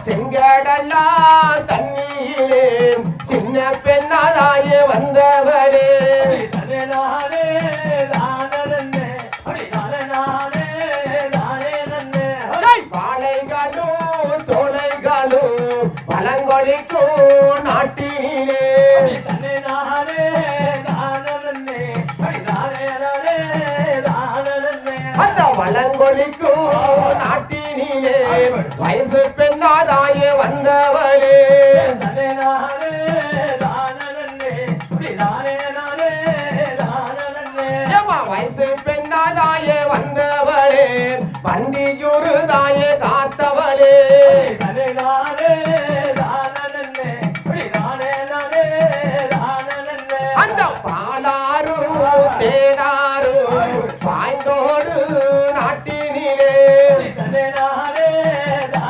செங்கடெல்லாம் தண்ணீரே சின்ன பெண்ணாதாயே வந்தவரே வாழைகளும் சோலைகளும் பழங்கொழிக்கும் நாட்டிலே அந்த வளங்கொழிக்கும் நாட்டினிலே வயசு பெண்ணாதாயே வந்தவளே